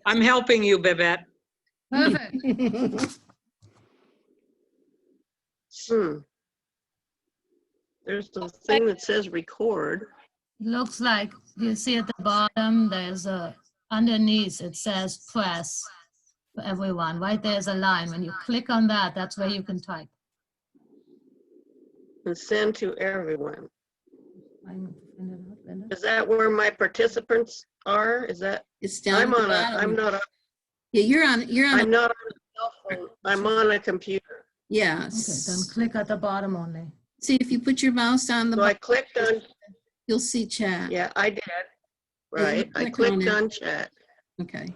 I'm helping you, Babette. Perfect. There's the thing that says record. Looks like, you see at the bottom, there's a, underneath it says press for everyone. Right there's a line. When you click on that, that's where you can type. And send to everyone. Linda. Is that where my participants are? Is that? It's down at the bottom. I'm not. Yeah, you're on. I'm not on a cell phone. I'm on a computer. Yes. Okay, then click at the bottom only. See, if you put your mouse on the So I bottom, clicked on. you'll see chat. Yeah, I did. Right. I click on clicked it. on chat. Okay.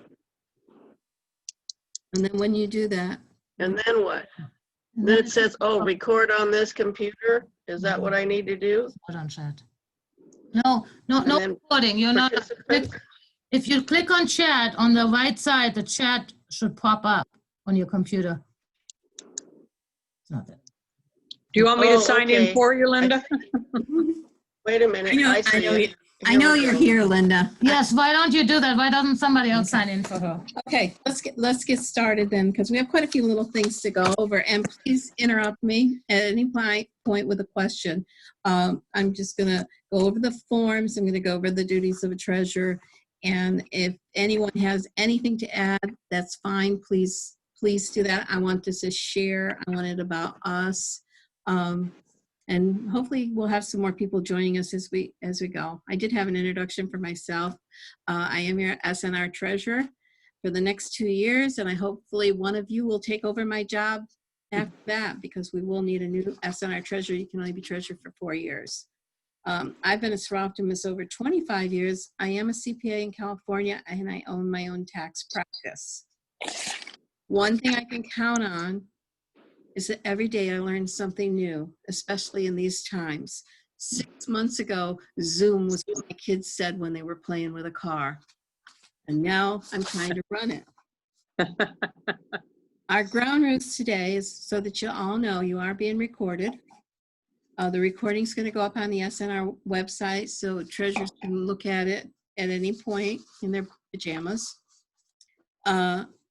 And then when you do that, And then what? Then it says, oh, record on this computer. Is that what I need to do? Put on chat. No And then recording. You're not. participants? If you click on chat on the right side, the chat should pop up on your computer. It's not that. Do you want me to Oh, sign in okay. for you, Linda? Wait a minute. I see it. I know we you're go. here, Linda. Yes, why don't you do that? Why doesn't somebody else sign in for her? Okay, let's get started then, because we have quite a few little things to go over. And please interrupt me at any point with a question. I'm just gonna go over the forms. I'm gonna go over the duties of a treasurer. And if anyone has anything to add, that's fine. Please do that. I want this to share. I want it about us. And hopefully we'll have some more people joining us as we go. I did have an introduction for myself. I am your SNR treasurer for the next 2 years, and I hopefully one of you will take over my job after that, because we will need a new SNR treasurer. You can only be treasurer for 4 years. I've been a SRA optimist over 25 years. I am a CPA in California, and I own my own tax practice. One thing I can count on is that every day I learn something new, especially in these times. 6 months ago, Zoom was what my kids said when they were playing with a car. And now I'm trying to run it. Our ground rules today is so that you all know you are being recorded. The recording is going to go up on the SNR website, so treasurers can look at it at any point in their pajamas.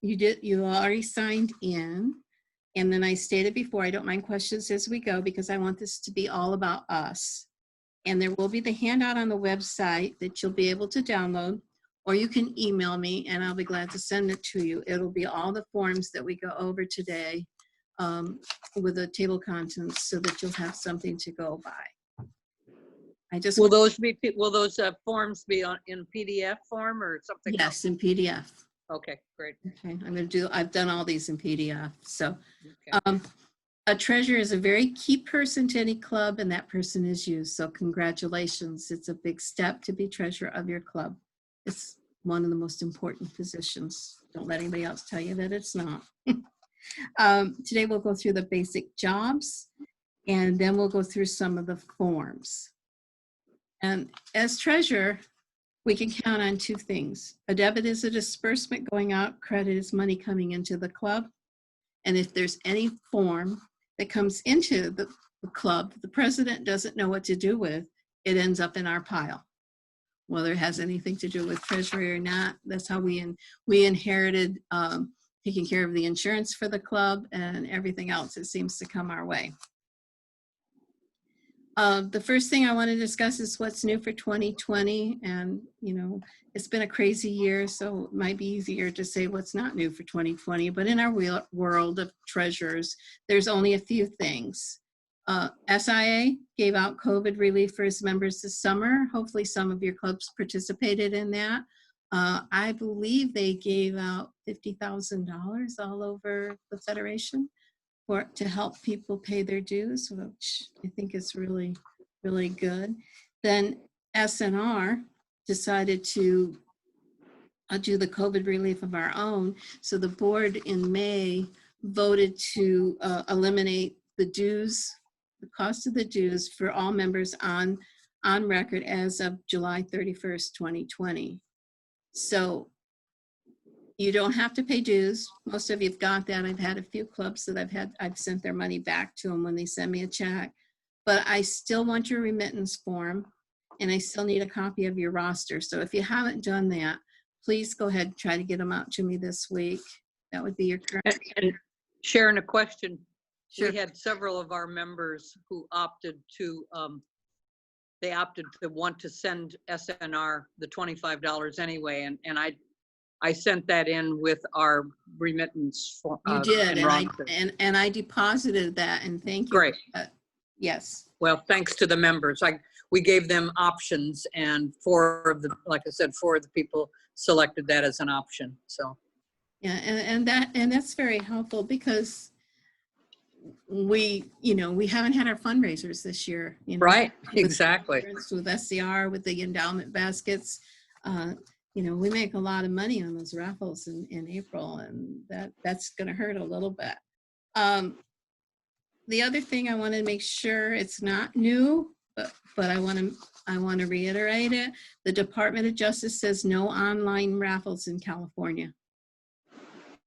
You already signed in. And then I stated before, I don't mind questions as we go, because I want this to be all about us. And there will be the handout on the website that you'll be able to download, or you can email me and I'll be glad to send it to you. It'll be all the forms that we go over today with the table of contents, so that you'll have something to go by. Will those forms be in PDF form or something? Yes, in PDF. Okay, great. Okay, I've done all these in PDF. So Okay. a treasurer is a very key person to any club, and that person is you. So congratulations. It's a big step to be treasurer of your club. It's one of the most important positions. Don't let anybody else tell you that it's not. Today we'll go through the basic jobs, and then we'll go through some of the forms. And as treasurer, we can count on two things. A debit is a disbursement going out, credit is money coming into the club. And if there's any form that comes into the club the president doesn't know what to do with, it ends up in our pile. Whether it has anything to do with treasury or not, that's how we inherited taking care of the insurance for the club and everything else that seems to come our way. The first thing I want to discuss is what's new for 2020. And, you know, it's been a crazy year, so it might be easier to say what's not new for 2020. But in our world of treasurers, there's only a few things. SIA gave out COVID relief for its members this summer. Hopefully some of your clubs participated in that. I believe they gave out $50,000 all over the Federation to help people pay their dues, which I think is really, really good. Then SNR decided to do the COVID relief of our own. So the board in May voted to eliminate the dues, the cost of the dues for all members on record as of July 31st, 2020. So you don't have to pay dues. Most of you've got that. I've had a few clubs that I've sent their money back to them when they send me a check. But I still want your remittance form, and I still need a copy of your roster. So if you haven't done that, please go ahead and try to get them out to me this week. That would be your current. And Sharon, a question. Sure. We had several of our members who opted to, they opted to want to send SNR the $25 anyway, and I sent that in with our remittance. You did, enrollment. and I deposited that, and thank you. Great. Yes. Well, thanks to the members. We gave them options, and like I said, 4 of the people selected that as an option, so. Yeah, and that's very helpful because we haven't had our fundraisers this year. Right, exactly. With SCR, with the endowment baskets, we make a lot of money on those raffles in April, and that's going to hurt a little bit. The other thing I want to make sure, it's not new, but I want to reiterate it. The Department of Justice says no online raffles in California.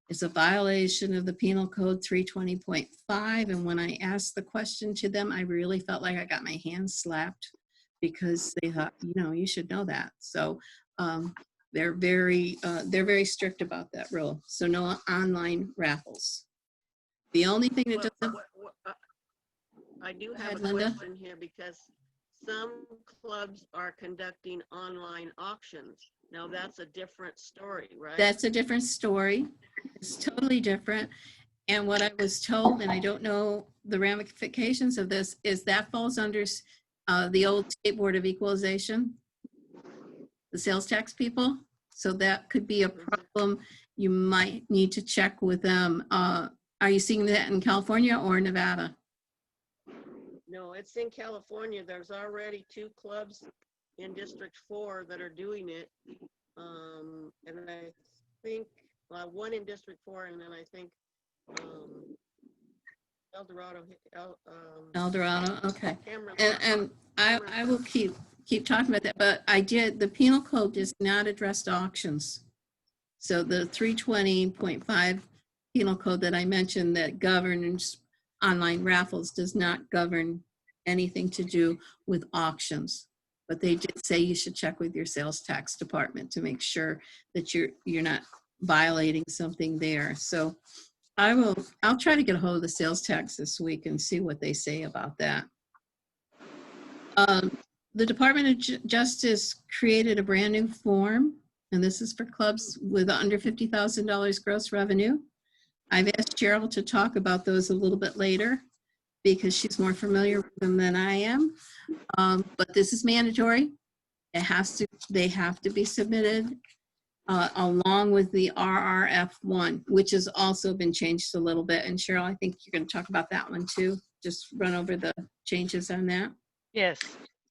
It's a violation of the Penal Code 320.5. And when I asked the question to them, I really felt like I got my hands slapped because they thought, you should know that. So they're very strict about that rule. So no online raffles. The only thing that doesn't. I do have ahead, a Linda. question here because some clubs are conducting online auctions. Now that's a different story, right? That's a different story. It's totally different. And what I was told, and I don't know the ramifications of this, is that falls under the old State Board of Equalization, the sales tax people. So that could be a problem. You might need to check with them. Are you seeing that in California or Nevada? No, it's in California. There's already 2 clubs in District 4 that are doing it. And I think, one in District 4, and then I think El Dorado, okay. Cameron. And I will keep talking about that, but the penal code does not address auctions. So the 320.5 penal code that I mentioned that governs online raffles does not govern anything to do with auctions. But they did say you should check with your sales tax department to make sure that you're not violating something there. So I'll try to get a hold of the sales tax this week and see what they say about that. The Department of Justice created a brand new form, and this is for clubs with under $50,000 gross revenue. I've asked Cheryl to talk about those a little bit later because she's more familiar with them than I am. But this is mandatory. They have to be submitted along with the RRF1, which has also been changed a little bit. And Cheryl, I think you're going to talk about that one too. Just run over the changes on that. Yes.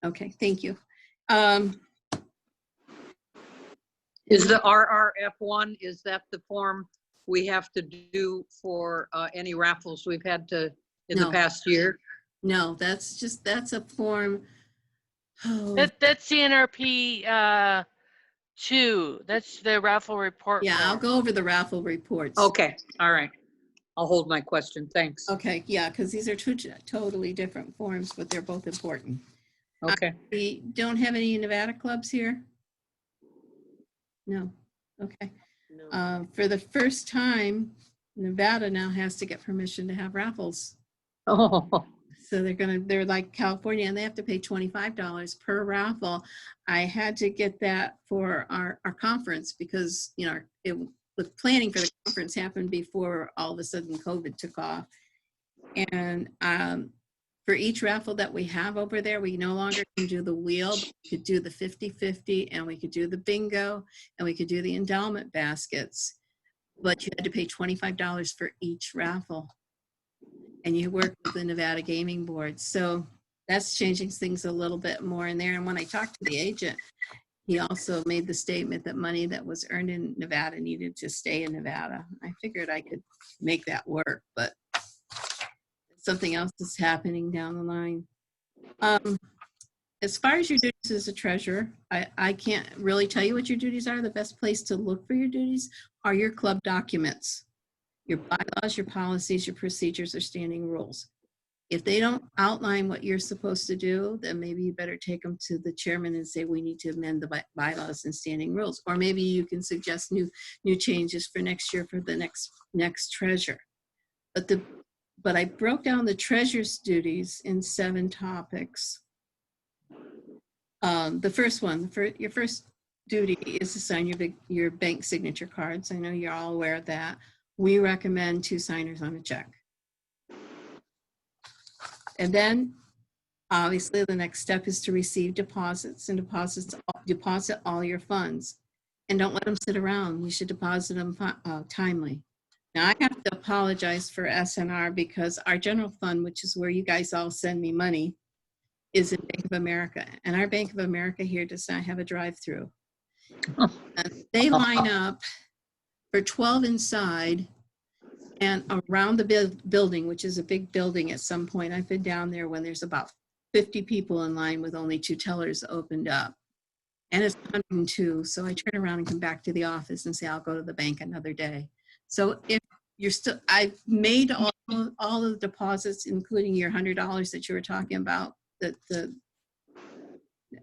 Okay, thank you. Is the RRF1, is that the form we have to do for any raffles we've had in the past year? No, that's a form. Oh, That's the NRP 2. That's the raffle report. yeah, I'll form. go over the raffle reports. Okay, all right. I'll hold my question, thanks. Okay, yeah, because these are 2 totally different forms, but they're both important. Okay. We don't have any Nevada clubs here? No, okay. No. For the first time, Nevada now has to get permission to have raffles. Oh, So they're like California, and they have to pay $25 per raffle. I had to get that for our conference because, the planning for the conference happened before all of a sudden COVID took off. And for each raffle that we have over there, we no longer can do the wheel, but we could do the 50-50, and we could do the bingo, and we could do the endowment baskets. But you had to pay $25 for each raffle. And you work with the Nevada Gaming Board. So that's changing things a little bit more in there. And when I talked to the agent, he also made the statement that money that was earned in Nevada needed to stay in Nevada. I figured I could make that work, but something else is happening down the line. As far as your duties as a treasurer, I can't really tell you what your duties are. The best place to look for your duties are your club documents. Your bylaws, your policies, your procedures, or standing rules. If they don't outline what you're supposed to do, then maybe you better take them to the chairman and say, we need to amend the bylaws and standing rules. Or maybe you can suggest new changes for next year for the next treasurer. But I broke down the treasurer's duties in 7 topics. The first one, your first duty is to sign your bank signature cards. I know you're all aware of that. We recommend 2 signers on a check. And then, obviously, the next step is to receive deposits and deposit all your funds. And don't let them sit around. You should deposit them timely. Now, I have to apologize for SNR because our general fund, which is where you guys all send me money, is in Bank of America. And our Bank of America here does not have a drive-through. They line up for 12 inside and around the building, which is a big building at some point. I've been down there when there's about 50 people in line with only 2 tellers opened up. And it's 102, so I turn around and come back to the office and say, I'll go to the bank another day. So if you're still, I've made all of the deposits, including your $100 that you were talking about,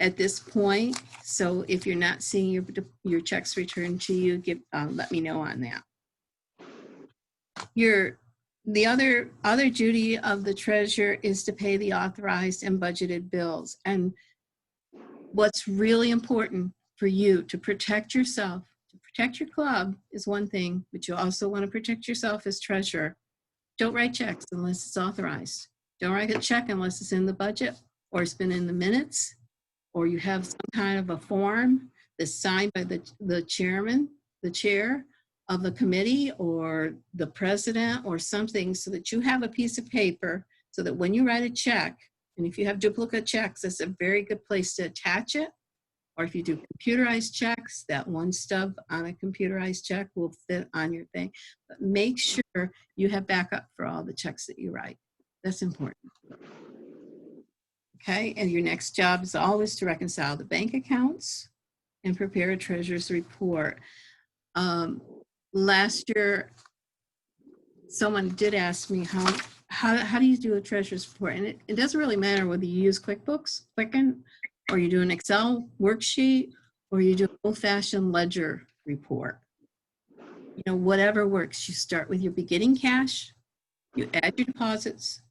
at this point. So if you're not seeing your checks returned to you, let me know on that. The other duty of the treasurer is to pay the authorized and budgeted bills. And what's really important for you to protect yourself, to protect your club is one thing, but you also want to protect yourself as treasurer. Don't write checks unless it's authorized. Don't write a check unless it's in the budget or it's been in the minutes, or you have some kind of a form that's signed by the chairman, the chair of the committee, or the president, or something, so that you have a piece of paper so that when you write a check, and if you have duplicate checks, that's a very good place to attach it. Or if you do computerized checks, that one stub on a computerized check will fit on your thing. But make sure you have backup for all the checks that you write. That's important. Okay, and your next job is always to reconcile the bank accounts and prepare a treasurer's report. Last year, someone did ask me how do you do a treasurer's report? And it doesn't really matter whether you use QuickBooks, Quicken, or you do an Excel worksheet, or you do an old-fashioned ledger report. You know, whatever works. You start with your beginning cash, you add your deposits,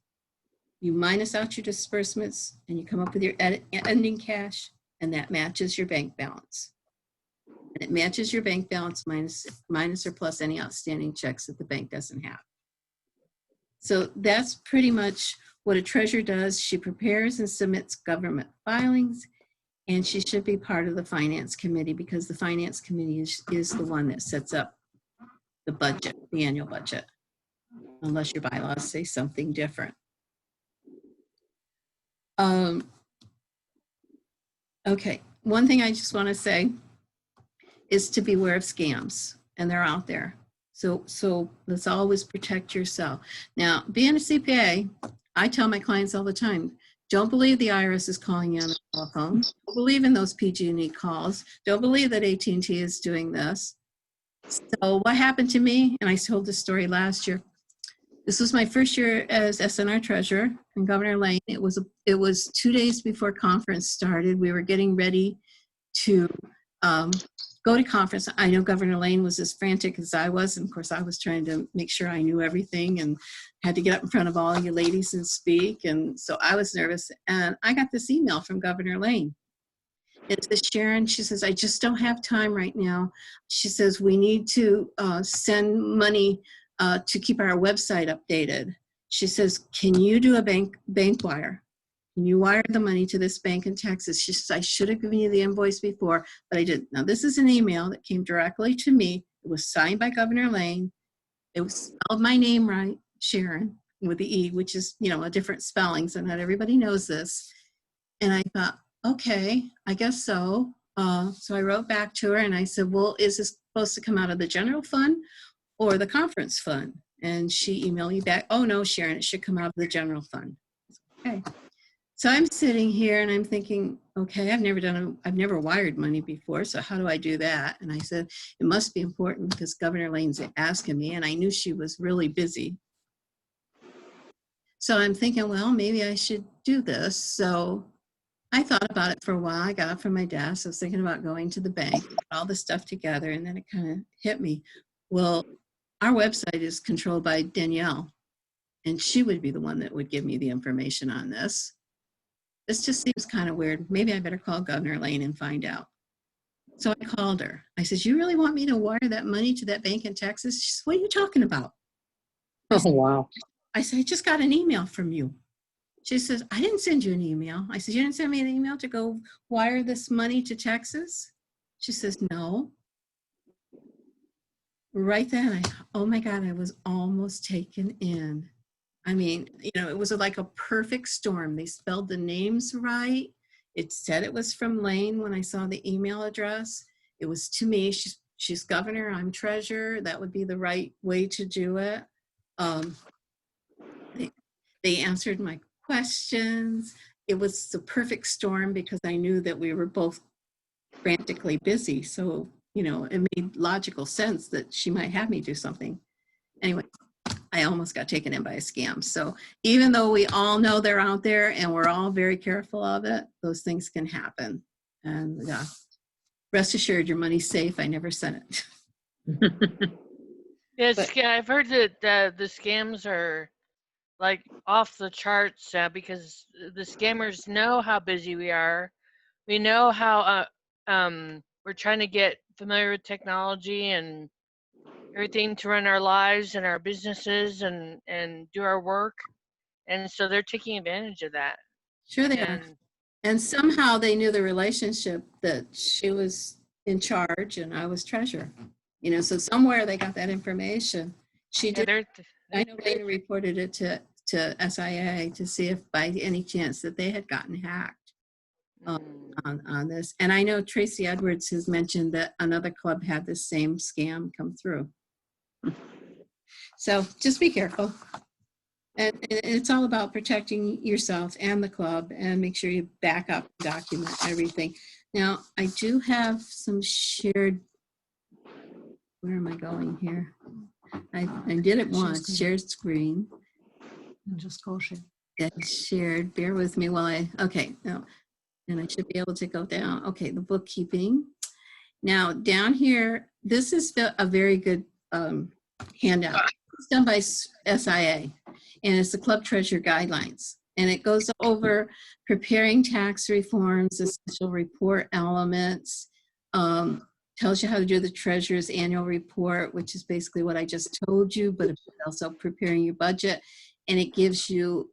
you minus out your disbursements, and you come up with your ending cash, and that matches your bank balance. And it matches your bank balance minus or plus any outstanding checks that the bank doesn't have. So that's pretty much what a treasurer does. She prepares and submits government filings, and she should be part of the finance committee, because the finance committee is the one that sets up the budget, the annual budget, unless your bylaws say something different. Okay, one thing I just want to say is to beware of scams, and they're out there. So let's always protect yourself. Now, being a CPA, I tell my clients all the time, don't believe the IRS is calling you on the telephone. Don't believe in those PG&E calls. Don't believe that AT&T is doing this. So what happened to me, and I told this story last year, this was my first year as SNR treasurer in Governor Lane. It was 2 days before conference started. We were getting ready to go to conference. I know Governor Lane was as frantic as I was, and of course I was trying to make sure I knew everything and had to get up in front of all you ladies and speak, and so I was nervous. And I got this email from Governor Lane. It says, Sheron, she says, I just don't have time right now. She says, we need to send money to keep our website updated. She says, can you do a bank wire? Can you wire the money to this bank in Texas? She says, I should have given you the invoice before, but I didn't. Now, this is an email that came directly to me. It was signed by Governor Lane. It was spelled my name right, Sheron, with the E, which is, you know, a different spelling, so not everybody knows this. And I thought, okay, I guess so. So I wrote back to her and I said, well, is this supposed to come out of the general fund or the conference fund? And she emailed me back, oh no, Sheron, it should come out of the general fund. Okay. So I'm sitting here and I'm thinking, okay, I've never wired money before, so how do I do that? And I said, it must be important because Governor Lane's asking me, and I knew she was really busy. So I'm thinking, well, maybe I should do this. So I thought about it for a while. I got up from my desk. I was thinking about going to the bank, put all the stuff together, and then it kind of hit me. Well, our website is controlled by Danielle, and she would be the one that would give me the information on this. This just seems kind of weird. Maybe I better call Governor Lane and find out. So I called her. I said, you really want me to wire that money to that bank in Texas? She said, what are you talking about? Oh, wow. I said, I just got an email from you. She says, I didn't send you an email. I said, you didn't send me an email to go wire this money to Texas? She says, no. Right then, oh my God, I was almost taken in. I mean, it was like a perfect storm. They spelled the names right. It said it was from Lane when I saw the email address. It was to me. She's governor, I'm treasurer. That would be the right way to do it. They answered my questions. It was the perfect storm because I knew that we were both frantically busy. So, it made logical sense that she might have me do something. Anyway, I almost got taken in by a scam. So even though we all know they're out there and we're all very careful of it, those things can happen. And rest assured, your money's safe. I never sent it. Yes, But- I've heard that the scams are like off the charts because the scammers know how busy we are. We know how we're trying to get familiar with technology and everything to run our lives and our businesses and do our work. And so they're taking advantage of that. Sure they are. And And somehow they knew the relationship that she was in charge and I was treasurer. So somewhere they got that information. She yeah, did. I know Dana reported it to SIA to see if by any chance that they had gotten hacked on this. And I know Tracy Edwards has mentioned that another club had the same scam come through. So just be careful. And it's all about protecting yourself and the club and make sure you back up, document everything. Now, I do have some shared, where am I going here? I did it once, shared screen. Just go share. Get shared, bear with me while okay, no, and I should be able to go down. Okay, the bookkeeping. Now, down here, this is a very good handout. It's done by SIA, and it's the Club Treasurer Guidelines. And it goes over preparing tax reforms, essential report elements, tells you how to do the treasurer's annual report, which is basically what I just told you, but also preparing your budget. And it gives you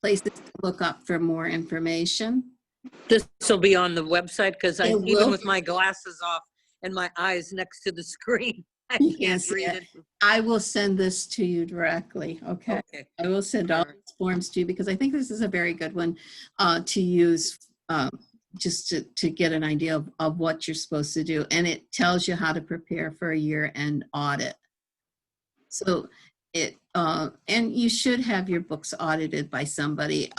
places to look up for more information. This will be on the website because It even will with be. my glasses off and my eyes next to the screen, I You can't can't see read it. it. I will send this to you directly, okay? Okay. I will send all these forms to you because I think this is a very good one to use just to get an idea of what you're supposed to do. And it tells you how to prepare for a year-end audit. So and you should have your books audited by somebody.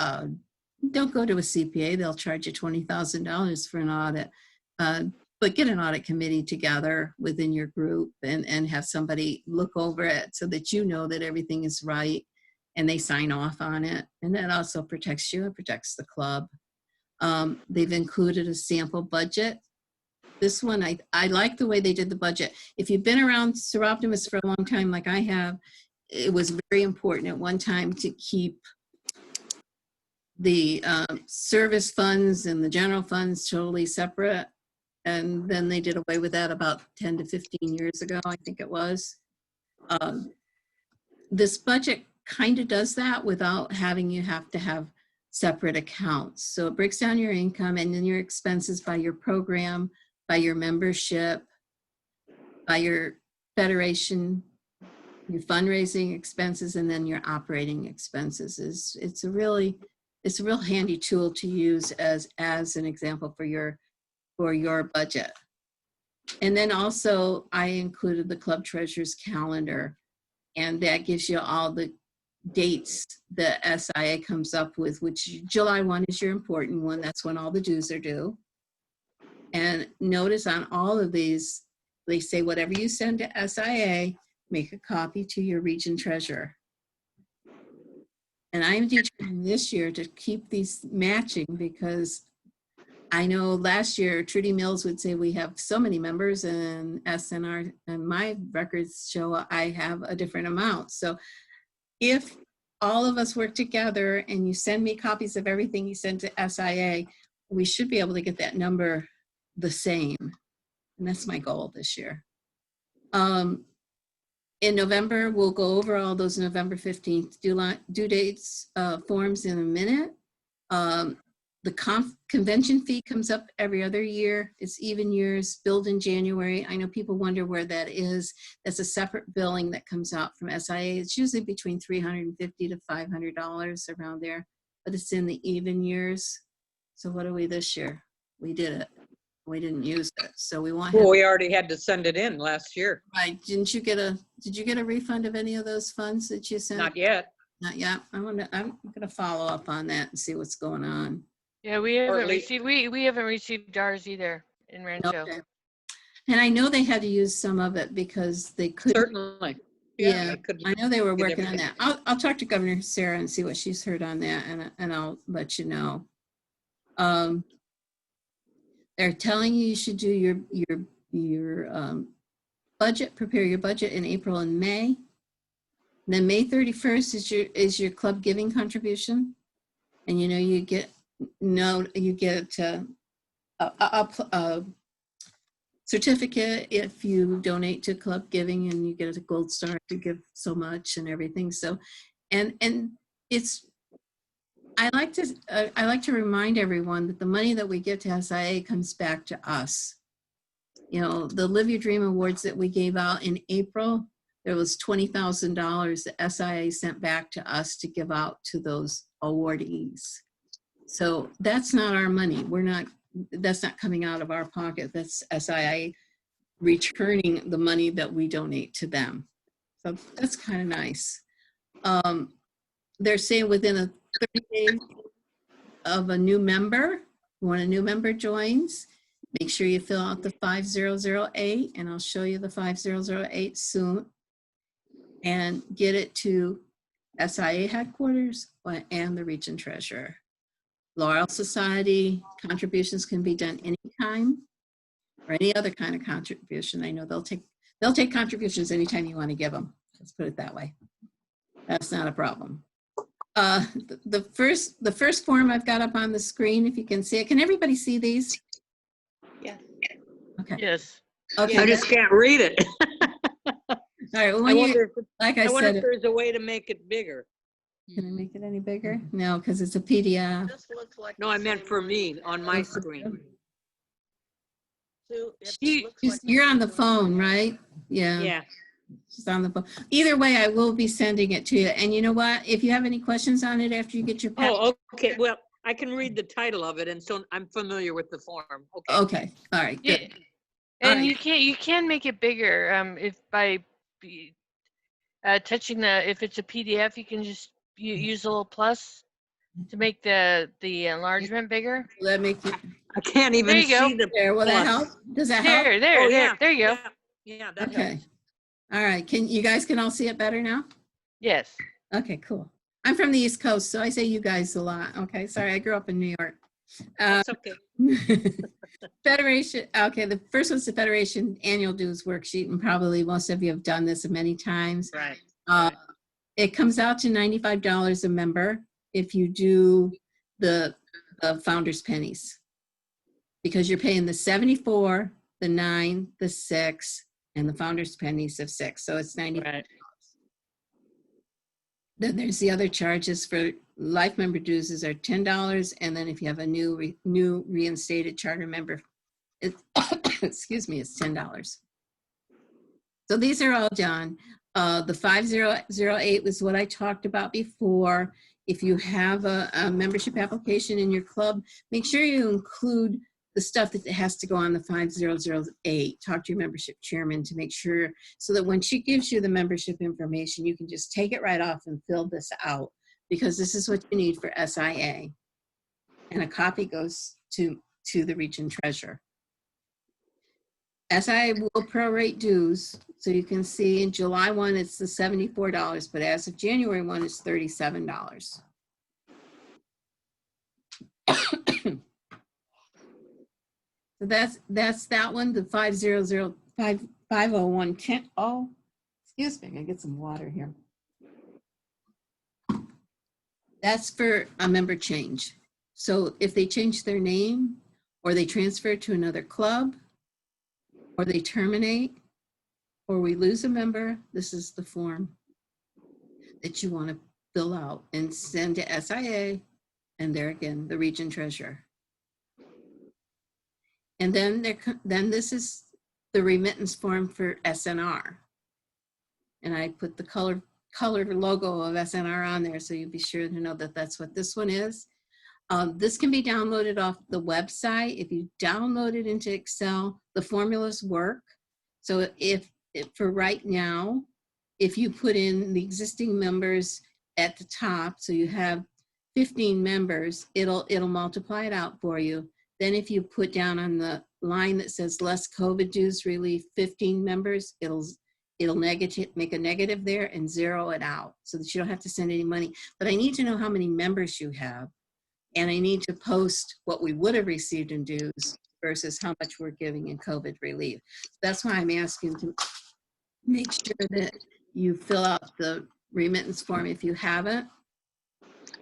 Don't go to a CPA. They'll charge you $20,000 for an audit. But get an audit committee together within your group and have somebody look over it so that you know that everything is right and they sign off on it. And that also protects you and protects the club. They've included a sample budget. This one, I like the way they did the budget. If you've been around Seroptimus for a long time like I have, it was very important at one time to keep the service funds and the general funds totally separate. And then they did away with that about 10 to 15 years ago, I think it was. This budget kind of does that without having you have to have separate accounts. So it breaks down your income and then your expenses by your program, by your membership, by your federation, your fundraising expenses, and then your operating expenses. It's a real handy tool to use as an example for your budget. And then also I included the club treasurer's calendar, and that gives you all the dates that SIA comes up with, which July 1 is your important one. That's when all the dues are due. And notice on all of these, they say whatever you send to SIA, make a copy to your region treasurer. And I'm determined this year to keep these matching because I know last year Trudy Mills would say we have so many members and SNR and my records show I have a different amount. So if all of us work together and you send me copies of everything you send to SIA, we should be able to get that number the same. And that's my goal this year. In November, we'll go over all those November 15th due dates forms in a minute. The convention fee comes up every other year. It's even years, billed in January. I know people wonder where that is. That's a separate billing that comes out from SIA. It's usually between $350 to $500 around there, but it's in the even years. So what are we this year? We did it. We didn't use it, so we want. Well, we already had to send it in last year. Right? Did you get a refund of any of those funds that you sent? Not yet. Not yet. I'm gonna follow up on that and see what's going on. Yeah, we haven't least- received, we haven't received ours either in Rancho. Okay. And I know they had to use some of it because they couldn't. Certainly. Yeah, it could I know they were get working on everything. that. I'll talk to Governor Sarah and see what she's heard on that, and I'll let you know. They're telling you should do your budget, prepare your budget in April and May. And then May 31st is your club giving contribution, and you know you get a certificate if you donate to club giving, and you get a gold star to give so much and everything. So, and it's. I like to remind everyone that the money that we give to SIA comes back to us. You know, the Live Your Dream Awards that we gave out in April, there was $20,000 that SIA sent back to us to give out to those awardees. So that's not our money. That's not coming out of our pocket. That's SIA returning the money that we donate to them. So that's kind of nice. They're saying within a 30 days of a new member, when a new member joins, make sure you fill out the 5008, and I'll show you the 5008 soon, and get it to SIA headquarters and the region treasurer. Laurel Society contributions can be done anytime, or any other kind of contribution. I know they'll take contributions anytime you want to give them. Let's put it that way. That's not a problem. The first form I've got up on the screen, if you can see it. Can everybody see these? Yeah. Okay. Yes. Okay. I just can't read it. All right. Well, I when wonder, like I I wonder said, if there's a way to make it bigger. can I make it any bigger? No, because it's a PDF. This looks like. No, the I meant same for one me we on had. my screen. Sue, it She- looks like the You're on same the one we phone, had. right? Yeah. Yeah. She's on the phone. Either way, I will be sending it to you. And you know what? If you have any questions on it after you get your packet. Oh, okay. Well, I can read the title of it, and so I'm familiar with the form. Okay. Okay. All right. Yeah, Good. and Alright. you can make it bigger if by touching if it's a PDF, you can just use a little plus to make the enlargement bigger. Will that make you I can't even There you go. see the there? Will that plus. help? Does that help? There, Oh, yeah. there you go. Yeah, yeah, that Okay. helps. All right. You guys can all see it better now? Yes. Okay, cool. I'm from the East Coast, so I say you guys a lot. Okay. Sorry. I grew up in New York. That's okay. Federation. Okay. The first one's the Federation annual dues worksheet, and probably most of you have done this many times. Right. It comes out to $95 a member if you do the founder's pennies, because you're paying the 74, the 9, the 6, and the founder's pennies of 6. So it's $90. Right. Then there's the other charges for life member dues are $10, and then if you have a new reinstated charter member, excuse me, it's $10. So these are all done. The 5008 was what I talked about before. If you have a membership application in your club, make sure you include the stuff that has to go on the 5008. Talk to your membership chairman to make sure, so that when she gives you the membership information, you can just take it right off and fill this out, because this is what you need for SIA. And a copy goes to the region treasurer. SI will prorate dues. So you can see in July 1, it's the $74, but as of January 1, it's $37. So that's that one, the 50110. Oh, excuse me, I get some water here. That's for a member change. So if they change their name, or they transfer to another club, or they terminate, or we lose a member, this is the form that you want to fill out and send to SIA, and there again, the region treasurer. And then this is the remittance form for SNR. And I put the colored logo of SNR on there, so you'll be sure to know that that's what this one is. This can be downloaded off the website. If you download it into Excel, the formulas work. So if for right now, if you put in the existing members at the top, so you have 15 members, it'll multiply it out for you. Then if you put down on the line that says less COVID dues relief, 15 members, it'll make a negative there and zero it out so that you don't have to send any money. But I need to know how many members you have, and I need to post what we would have received in dues versus how much we're giving in COVID relief. That's why I'm asking to make sure that you fill out the remittance form if you haven't.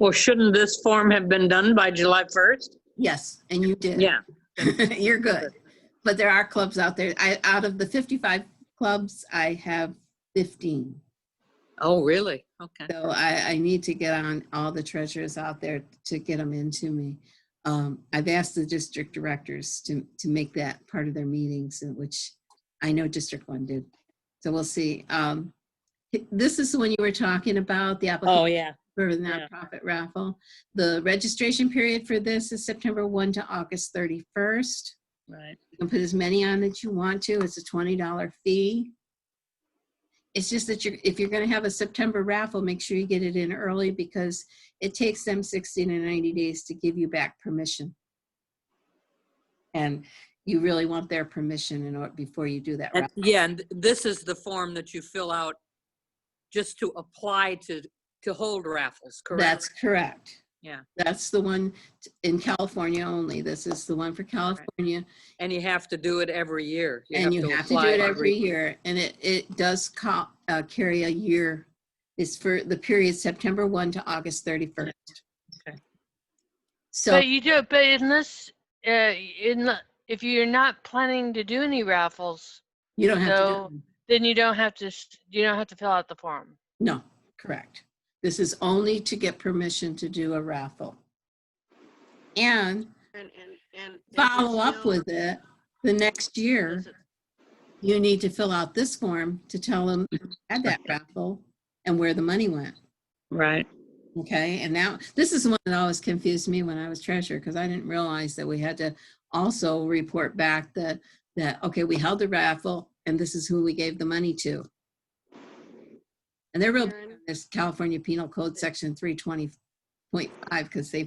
Well, shouldn't this form have been done by July 1st? Yes, and you did. Yeah. You're good. But there are clubs out there. Out of the 55 clubs, I have 15. Oh, really? Okay. So I need to get on all the treasurers out there to get them into me. I've asked the district directors to make that part of their meetings, which I know District 1 did. So we'll see. This is the one you were talking about, the application. Oh, yeah. For the nonprofit raffle. The registration period for this is September 1 to August 31st. Right. You can put as many on that you want to. It's a $20 fee. It's just that if you're going to have a September raffle, make sure you get it in early because it takes them 60 to 90 days to give you back permission. And you really want their permission in order before you do that raffle. Yeah, and this is the form that you fill out just to apply to hold raffles, correct? That's correct. Yeah. That's the one in California only. This is the one for California. And you have to do it every year. You have to do it every year. And it does carry a year. It's for the period September 1 to August 31st. Okay. So, But you do, but in this, if you're not planning to do any raffles, you don't have to do it. then you don't have to fill out the form. No, correct. This is only to get permission to do a raffle. And follow up with it the next year. You need to fill out this form to tell them you had that raffle and where the money went. Right. Okay, and now this is the one that always confused me when I was treasurer because I didn't realize that we had to also report back that okay, we held the raffle and this is who we gave the money to. And they're real big on this California Penal Code section 320.5 because they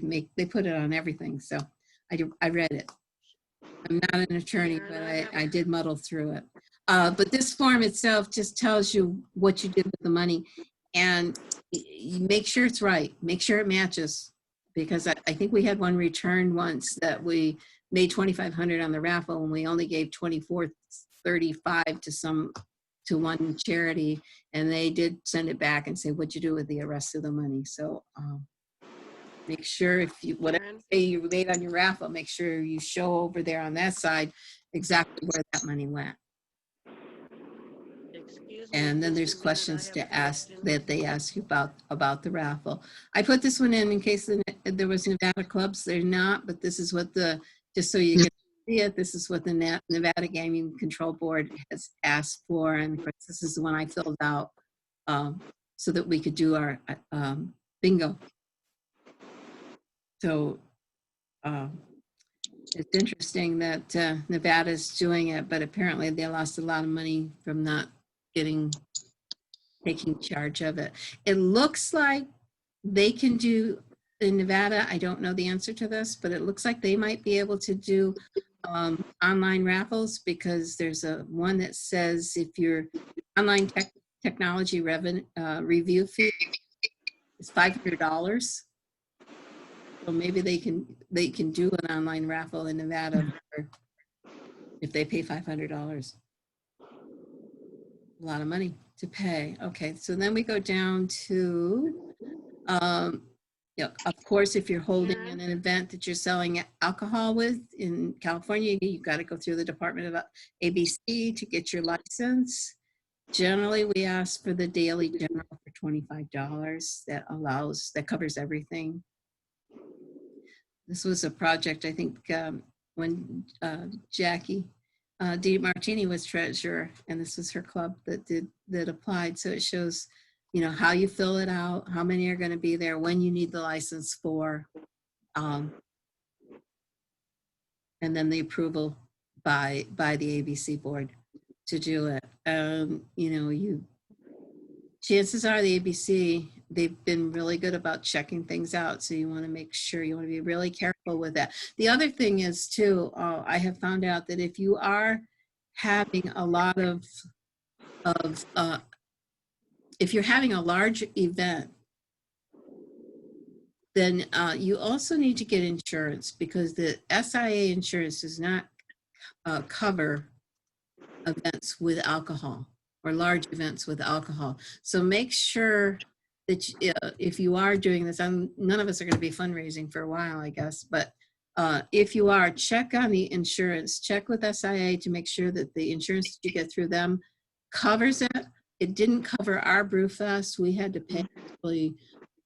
put it on everything. So I read it. I'm not an attorney, but I did muddle through it. But this form itself just tells you what you did with the money, and you make sure it's right. Make sure it matches, because I think we had one returned once that we made $2,500 on the raffle, and we only gave $2,435 to one charity, and they did send it back and say, "What'd you do with the rest of the money?" So make sure whatever you made on your raffle, make sure you show over there on that side exactly where that money went. And then there's questions to ask that they ask you about the raffle. I put this one in case there was Nevada clubs. They're not, but this is what just so you can see it, this is what the Nevada Gaming Control Board has asked for. And of course, this is the one I filled out so that we could do our bingo. So it's interesting that Nevada is doing it, but apparently they lost a lot of money from not taking charge of it. It looks like they can do in Nevada. I don't know the answer to this, but it looks like they might be able to do online raffles because there's a one that says if your online technology review fee is $500. So maybe they can do an online raffle in Nevada if they pay $500. A lot of money to pay. Okay, so then we go down to, yeah, of course, if you're holding an event that you're selling alcohol with in California, you've got to go through the Department of ABC to get your license. Generally, we ask for the daily general for $25. That covers everything. This was a project, I think, when Jackie DiMartini was treasurer, and this was her club that applied. So it shows, you know, how you fill it out, how many are going to be there, when you need the license for, and then the approval by the ABC board to do it. You know, chances are the ABC, they've been really good about checking things out. So you want to make sure, you want to be really careful with that. The other thing is too, I have found out that if you are having a lot of if you're having a large event, then you also need to get insurance because the SIA insurance does not cover events with alcohol or large events with alcohol. So make sure that if you are doing this, none of us are going to be fundraising for a while, I guess, but if you are, check on the insurance, check with SIA to make sure that the insurance that you get through them covers it. It didn't cover our Brewfest. We had to pay actually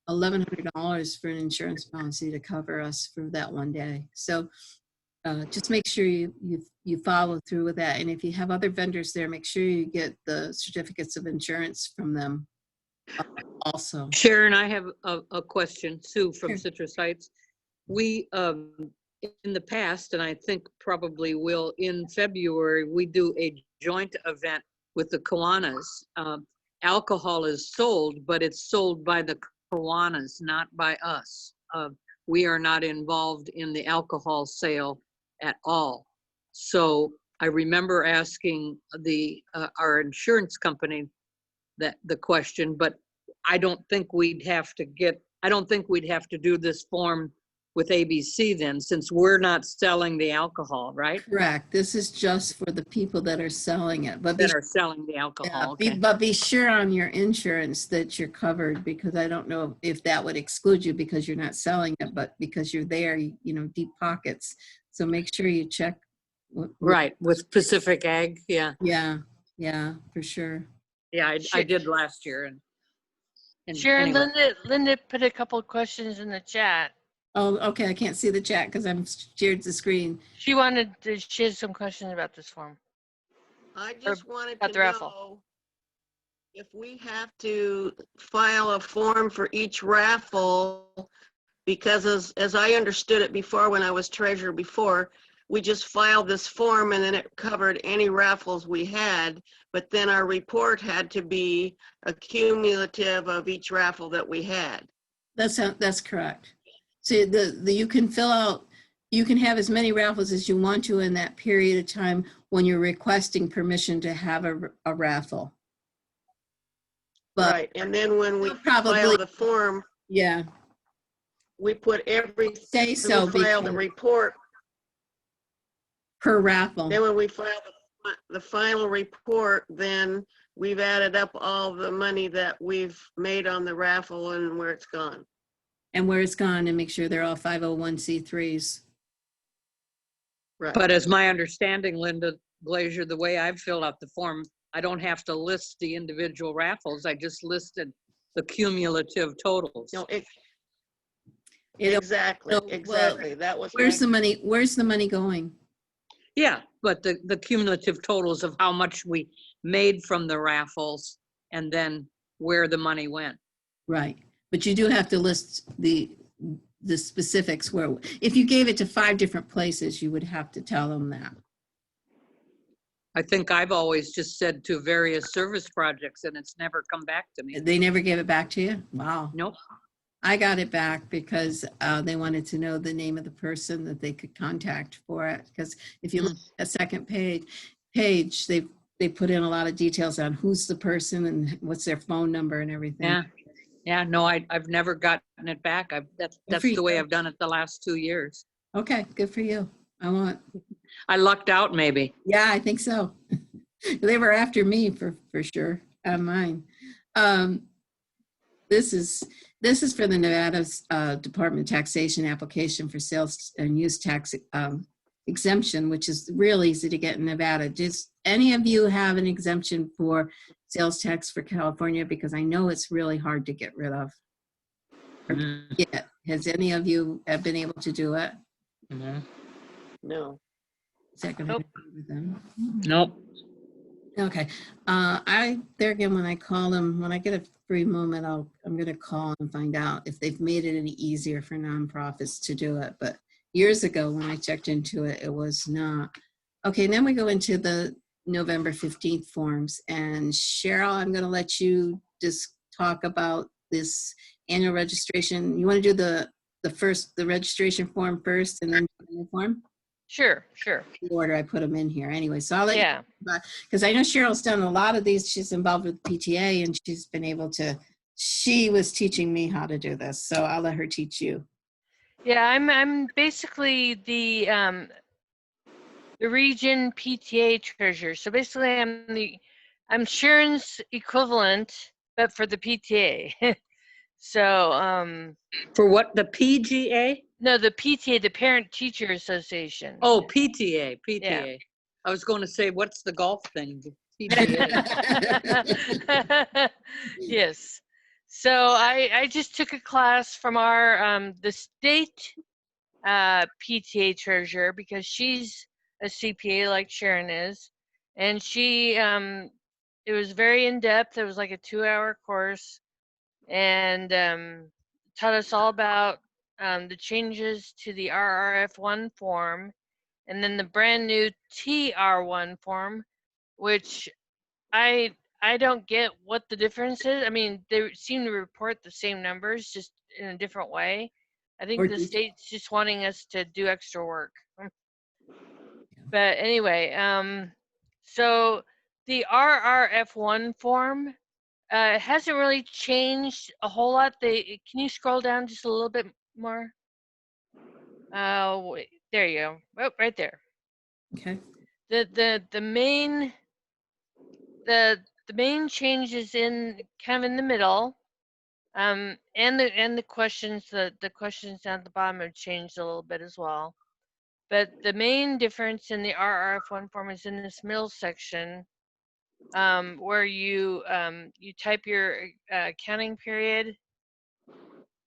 $1,100 for an insurance policy to cover us for that one day. So just make sure you follow through with that. And if you have other vendors there, make sure you get the certificates of insurance from them also. Sharon, I have a question. Sue from Sure. Citrus Heights. We, in the past, and I think probably will in February, we do a joint event with the Kiwanis. Alcohol is sold, but it's sold by the Kiwanis, not by us. We are not involved in the alcohol sale at all. So I remember asking our insurance company the question, but I don't think we'd have to do this form with ABC then, since we're not selling the alcohol, right? Correct. This is just for the people that are selling it. But That are selling the alcohol, okay. but be sure on your insurance that you're covered, because I don't know if that would exclude you because you're not selling it, but because you're there, you know, deep pockets. So make sure you check. Right, with Pacific Ag, yeah. Yeah, for sure. Yeah, I did last year. And Sharon, anyway. Linda put a couple of questions in the chat. Oh, okay. I can't see the chat because I'm shared the screen. She has some questions about this form. I just wanted about to the raffle. know if we have to file a form for each raffle, because as I understood it before when I was treasurer before, we just filed this form and then it covered any raffles we had, but then our report had to be a cumulative of each raffle that we had. That's correct. So you can fill out, you can have as many raffles as you want to in that period of time when you're requesting permission to have a raffle. But right, and then when we probably file the form, yeah, we put every say so we file the report. Per raffle. Then when we file the final report, then we've added up all the money that we've made on the raffle and where it's gone. And where it's gone, and make sure they're all 501c3s. Right. But as my understanding, Linda Glazier, the way I've filled out the form, I don't have to list the individual raffles. I just listed the cumulative totals. No, Exactly. exactly. That was Where's the money? Where's the money going? Yeah, but the cumulative totals of how much we made from the raffles and then where the money went. Right. But you do have to list the specifics where, if you gave it to 5 different places, you would have to tell them that. I think I've always just said to various service projects and it's never come back to me. They never gave it back to you? Wow. Nope. I got it back because they wanted to know the name of the person that they could contact for it. Because if you look at the second page, they put in a lot of details on who's the person and what's their phone number and everything. Yeah. Yeah, no, I've never gotten it back. That's for the way you. I've done it the last 2 years. Okay, good for you. I lucked out maybe. Yeah, I think so. They were after me for sure on mine. This is for the Nevada Department of Taxation application for sales and use tax exemption, which is real easy to get in Nevada. Does any of you have an exemption for sales tax for California? Because I know it's really hard to get rid of. Yeah. Has any of you been able to do it? No. Is that going to happen with them? Nope. Okay. There again, when I call them, when I get a free moment, I'm going to call and find out if they've made it any easier for nonprofits to do it. But years ago, when I checked into it, it was not. Okay. And then we go into the November 15th forms. And Cheryl, I'm going to let you just talk about this annual registration. You want to do the registration form first and then the annual form? Sure. The order I put them in here anyway. So I'll let Yeah. you, because I know Cheryl's done a lot of these. She's involved with PTA and she's been able to, she was teaching me how to do this. So I'll let her teach you. Yeah, I'm basically the region PTA treasurer. So basically I'm Sheron's equivalent, but for the PTA. So For what? The PGA? no, the PTA, the Parent Teacher Association. Oh, PTA. Yeah. I was going to say, what's the golf thing? PGA. Yes. So I just took a class from our the state PTA treasurer because she's a CPA like Sheron is, and she it was very in depth. It was like a 2-hour course, and taught us all about the changes to the RRF1 form, and then the brand new TR1 form, which I don't get what the difference is. I mean, they seem to report the same numbers, just in a different way. I think the state's just wanting us to do extra work. But anyway, so the RRF1 form hasn't really changed a whole lot. Can you scroll down just a little bit more? Wait, there you go. Oh, right there. Okay. The main changes in kind of in the middle, and the questions the questions down at the bottom have changed a little bit as well. But the main difference in the RRF1 form is in this middle section, where you type your accounting period,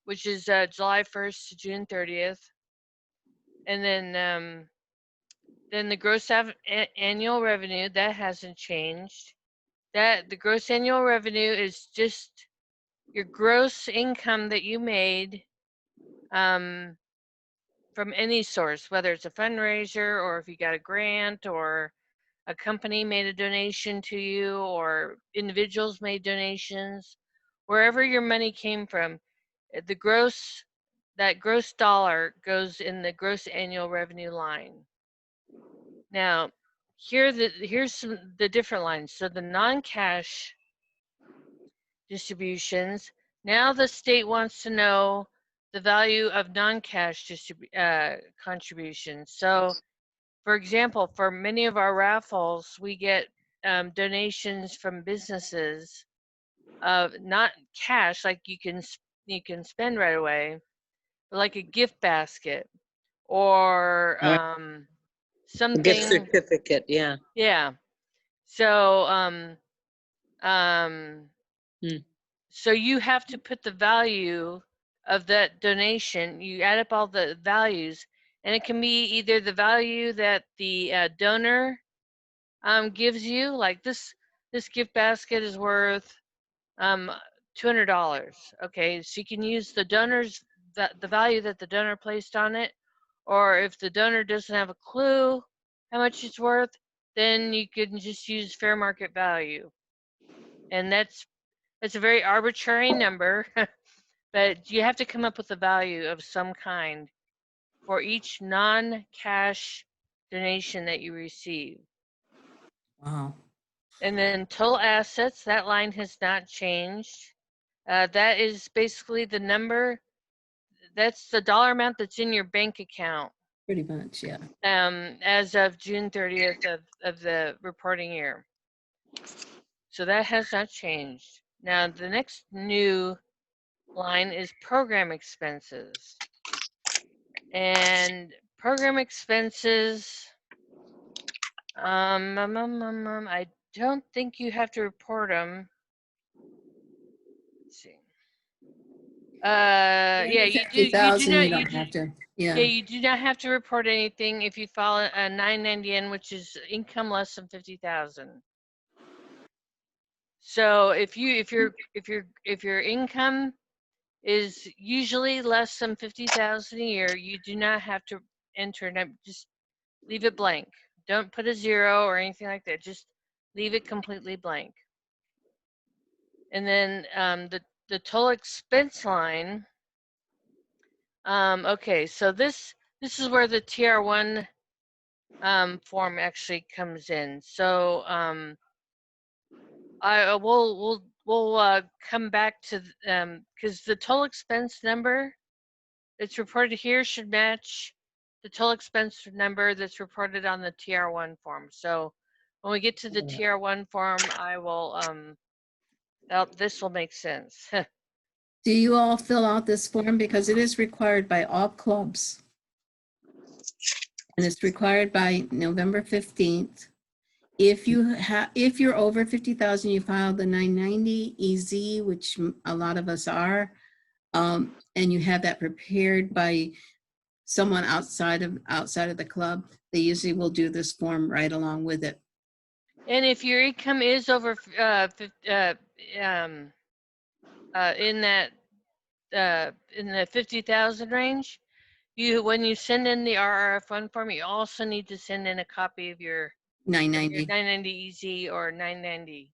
which is July 1st to June 30th, and then the gross annual revenue, that hasn't changed. That the gross annual revenue is just your gross income that you made from any source, whether it's a fundraiser or if you got a grant or a company made a donation to you or individuals made donations, wherever your money came from, that gross dollar goes in the gross annual revenue line. Now, here's the different lines. So the non-cash distributions, now the state wants to know the value of non-cash contributions. So, for example, for many of our raffles, we get donations from businesses of not cash, like you can spend right away, but like a gift basket or something. Gift certificate, yeah. Yeah. So so you have to put the value of that donation. You add up all the values, and it can be either the value that the donor gives you, like this gift basket is worth $200. Okay, so you can use the the value that the donor placed on it, or if the donor doesn't have a clue how much it's worth, then you can just use fair market value, and that's a very arbitrary number. but you have to come up with a value of some kind for each non-cash donation that you receive. Wow. And then total assets, that line has not changed. That is basically the number, that's the dollar amount that's in your bank account Pretty much, yeah. as of June 30th of the reporting year. So that has not changed. Now, the next new line is program expenses. And program expenses, I don't think you have to report them. Let's see. Yeah, you do. You do 50,000, not. you don't have to. Yeah. Yeah, you do not have to report anything if you file a 990N, which is income less than 50,000. So if your income is usually less than 50,000 a year, you do not have to enter it. Just leave it blank. Don't put a 0 or anything like that. Just leave it completely blank. And then the total expense line. Okay, so this is where the TR1 form actually comes in. So we'll come back to because the total expense number that's reported here should match the total expense number that's reported on the TR1 form. So when we get to the TR1 form, I will this will make sense. Do you all fill out this form? Because it is required by all clubs. And it's required by November 15th. If you're over 50,000, you file the 990 EZ, which a lot of us are, and you have that prepared by someone outside of the club. They usually will do this form right along with it. And if your income is over in the 50,000 range, when you send in the RRF1 form, you also need to send in a copy of your 990 EZ or 990,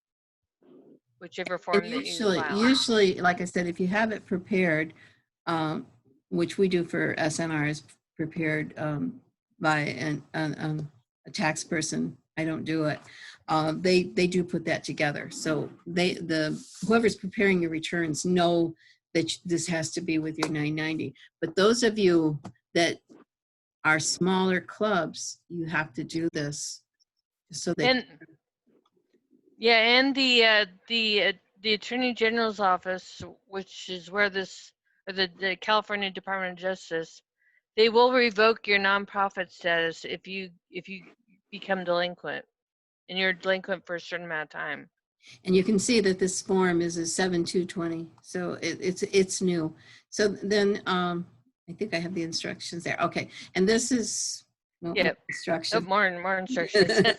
whichever form that you file. Usually, like I said, if you have it prepared, which we do for SNRs, prepared by a tax person, I don't do it. They do put that together. So whoever's preparing your returns know that this has to be with your 990. But those of you that are smaller clubs, you have to do this so that. And the Attorney General's office, which is where the California Department of Justice, they will revoke your nonprofit status if you become delinquent, and you're delinquent for a certain amount of time. And you can see that this form is a 7220, so it's new. So then I think I have the instructions there. Okay, and this is instructions. More instructions.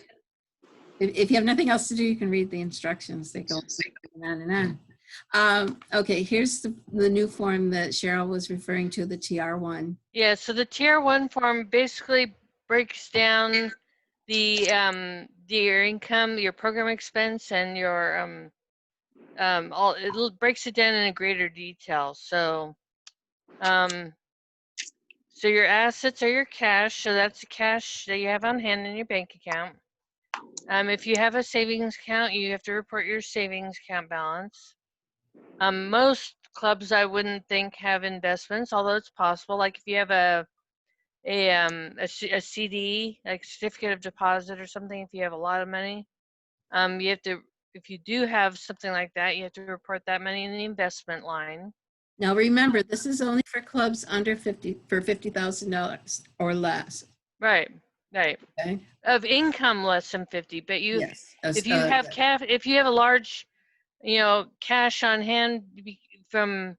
If you have nothing else to do, you can read the instructions. They go on and on. Okay, here's the new form that Cheryl was referring to, the TR1. Yeah, so the TR1 form basically breaks down your income, your program expense, and your it breaks it down in a greater detail. So so your assets are your cash, so that's the cash that you have on hand in your bank account. If you have a savings account, you have to report your savings account balance. Most clubs I wouldn't think have investments, although it's possible. Like if you have a CD, like certificate of deposit or something, if you have a lot of money, you have to, if you do have something like that, you have to report that money in the investment line. Now remember, this is only for clubs under $50,000 or less. Right. Okay. Of income less than 50, but Yes. If you have if you have a large, cash on hand from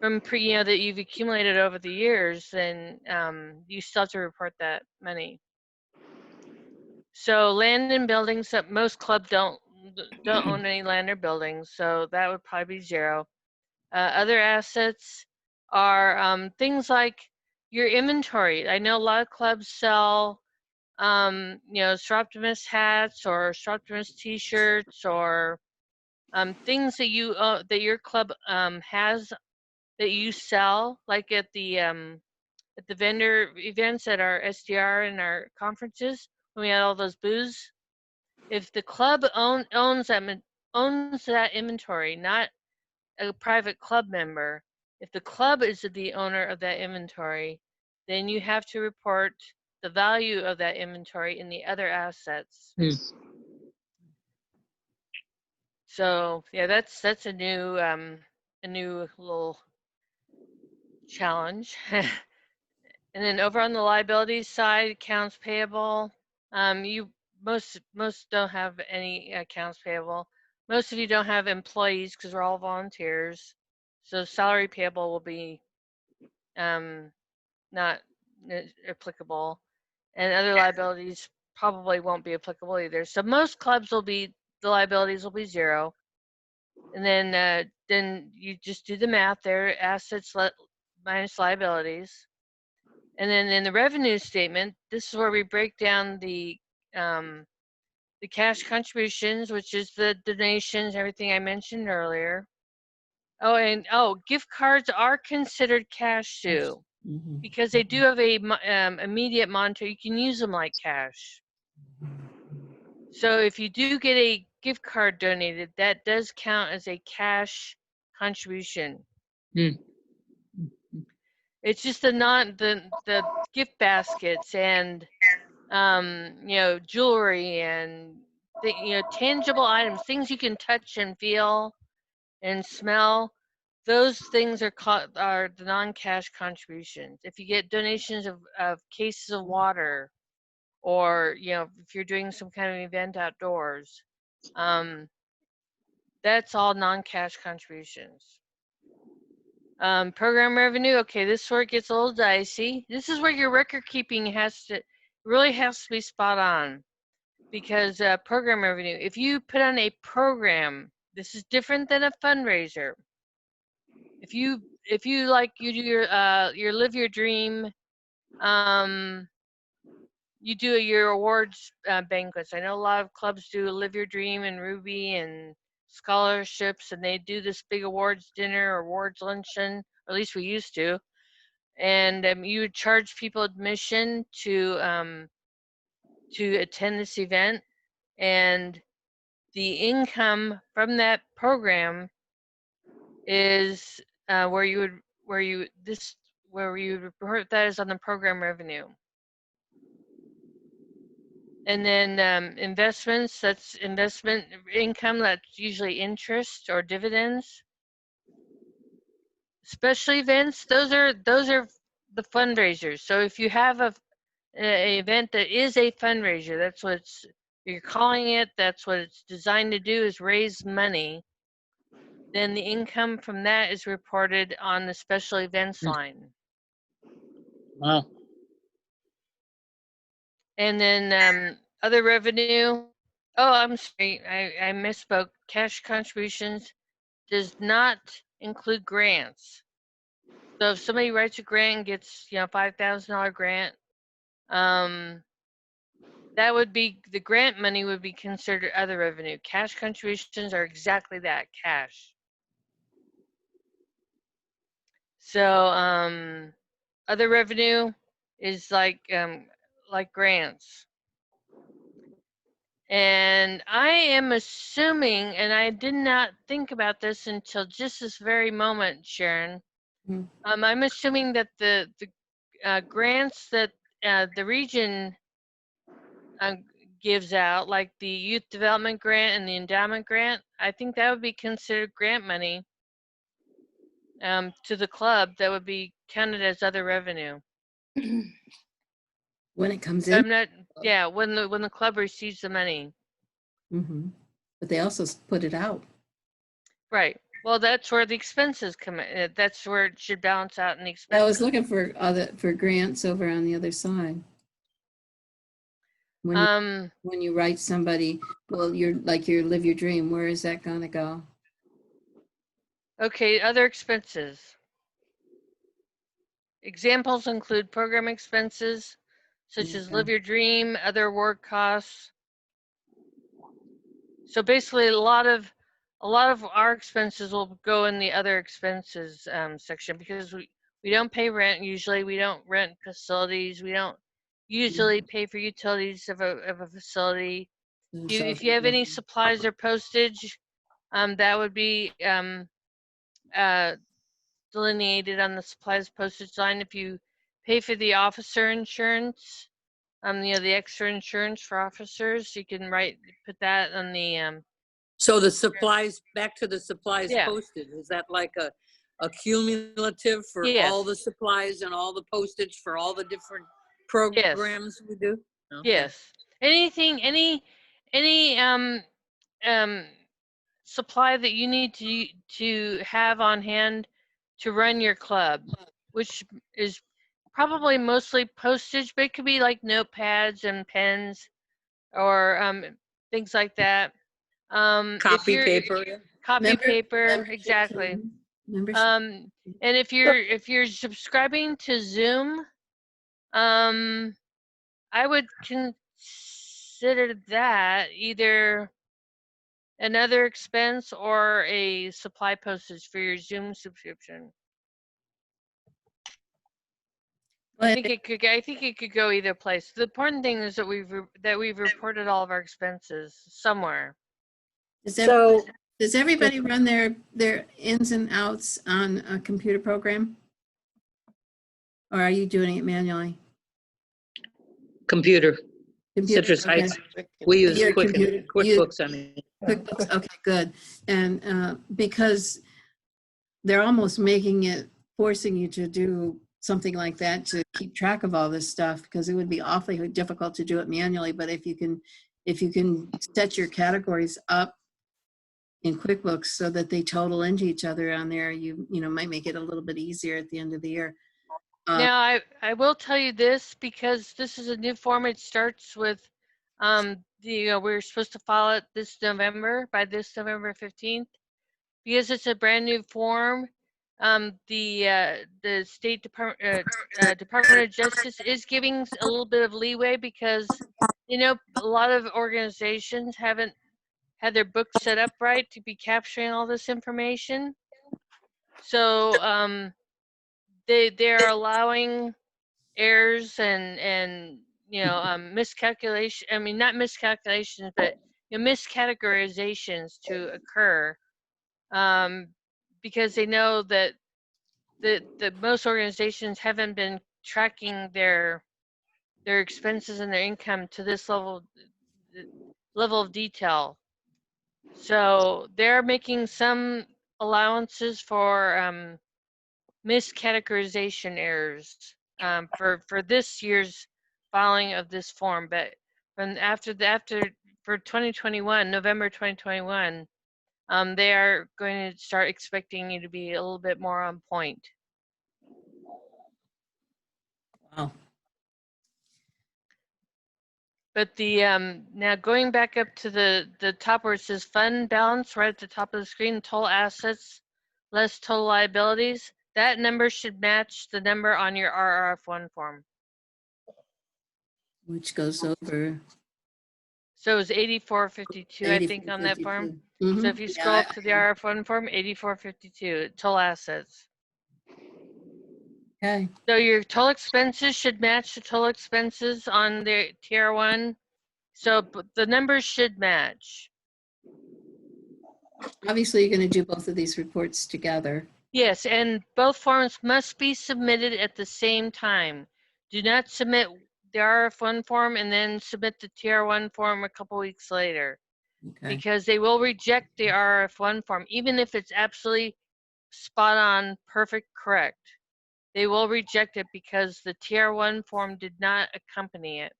that you've accumulated over the years, then you still have to report that money. So land and buildings, that most clubs don't own any land or buildings, so that would probably be 0. Other assets are things like your inventory. I know a lot of clubs sell Stroptimus hats or Stroptimus t-shirts or things that that your club has that you sell, like at the vendor events at our SDR and our conferences when we had all those booths. If the club owns that inventory, not a private club member, if the club is the owner of that inventory, then you have to report the value of that inventory in the other assets. So yeah, that's a new little challenge. And then over on the liabilities side, accounts payable, you most don't have any accounts payable. Most of you don't have employees because we're all volunteers. So salary payable will be not applicable, and other liabilities probably won't be applicable either. So most clubs will be, the liabilities will be zero. And then you just do the math there, assets minus liabilities. And then in the revenue statement, this is where we break down the cash contributions, which is the donations, everything I mentioned earlier. Oh, and gift cards are considered cash too, because they do have a immediate monetary. You can use them like cash. So if you do get a gift card donated, that does count as a cash contribution. It's just the gift baskets and jewelry and tangible items, things you can touch and feel and smell. Those things are the non-cash contributions. If you get donations of cases of water, or if you're doing some kind of event outdoors, that's all non-cash contributions. Program revenue, okay, this is where it gets a little dicey. This is where your record keeping really has to be spot on, because program revenue, if you put on a program, this is different than a fundraiser. If you like, you do your Live Your Dream, you do your awards banquets. I know a lot of clubs do Live Your Dream and Ruby and scholarships, and they do this big awards dinner or awards luncheon, or at least we used to. And you would charge people admission to attend this event, and the income from that program is where you would report that is on the program revenue. And then investments, that's investment income, that's usually interest or dividends. Special events, those are the fundraisers. So if you have an event that is a fundraiser, that's what you're calling it, that's what it's designed to do, is raise money, then the income from that is reported on the special events line. Wow. And then other revenue, I'm sorry, I misspoke. Cash contributions does not include grants. So if somebody writes a grant and gets, $5,000 grant, that would be, the grant money would be considered other revenue. Cash contributions are exactly that, cash. So other revenue is like grants. And I am assuming, and I did not think about this until just this very moment, Sheron. I'm assuming that the grants that the region gives out, like the youth development grant and the endowment grant, I think that would be considered grant money to the club. That would be counted as other revenue. When it comes in. I'm not, yeah, when the club receives the money. But they also put it out. Right. Well, that's where the expenses come in. That's where it should balance out in the expenses. I was looking for grants over on the other side. When you write somebody, well, you're like your Live Your Dream, where is that gonna go? Okay, other expenses. Examples include program expenses, such as Live Your Dream, other work costs. So basically, a lot of a lot of our expenses will go in the other expenses section because we don't pay rent usually. We don't rent facilities. We don't usually pay for utilities of a facility. If you have any supplies or postage, that would be uh, delineated on the supplies postage line. If you pay for the officer insurance, the extra insurance for officers, you can put that on the So the supplies, back to the supplies Yeah. posted, is that like a cumulative for Yes. all the supplies and all the postage for all the different programs we do? Okay. Yes. Anything, any supply that you need to have on hand to run your club, which is probably mostly postage, but it could be like notepads and pens or things like that. If Copy you're paper, yeah. copy paper, Membership exactly. fee. Membership. And if you're subscribing to Zoom, I would consider that either another expense or a supply postage for your Zoom subscription. I think it could go either place. The important thing is that we've reported all of our expenses somewhere. Does everybody run their ins and outs on a computer program? Or are you doing it manually? Computer, Computer, Citrus okay. Heights. We use Your computer- QuickBooks, I mean. QuickBooks, okay, good. And because they're almost making it, forcing you to do something like that to keep track of all this stuff, because it would be awfully difficult to do it manually. But if you can set your categories up in QuickBooks so that they total into each other on there, you might make it a little bit easier at the end of the year. Now, I will tell you this, because this is a new form. It starts with, we're supposed to file it this November, by this November 15th. Because it's a brand new form, the State Department of Justice is giving a little bit of leeway, because, a lot of organizations haven't had their books set up right to be capturing all this information. So, they're allowing errors and miscalculation. I mean, not miscalculations, but miscategorizations to occur, because they know that the most organizations haven't been tracking their expenses and their income to this level of detail. So they're making some allowances for miscategorization errors for this year's filing of this form. But from after for 2021, November 2021, they are going to start expecting you to be a little bit more on point. Wow. But the now going back up to the top where it says fund balance, right at the top of the screen, total assets less total liabilities, that number should match the number on your RRF1 form. Which goes over So it's 8452, I think, on that form. So if you scroll up to the RF1 form, 8452, total assets. Okay. So your total expenses should match the total expenses on the TR1. So the numbers should match. Obviously, you're going to do both of these reports together. Yes, and both forms must be submitted at the same time. Do not submit the RF1 form and then submit the TR1 form a couple weeks later, Okay. because they will reject the RF1 form, even if it's absolutely spot on, perfect, correct. They will reject it because the TR1 form did not accompany it.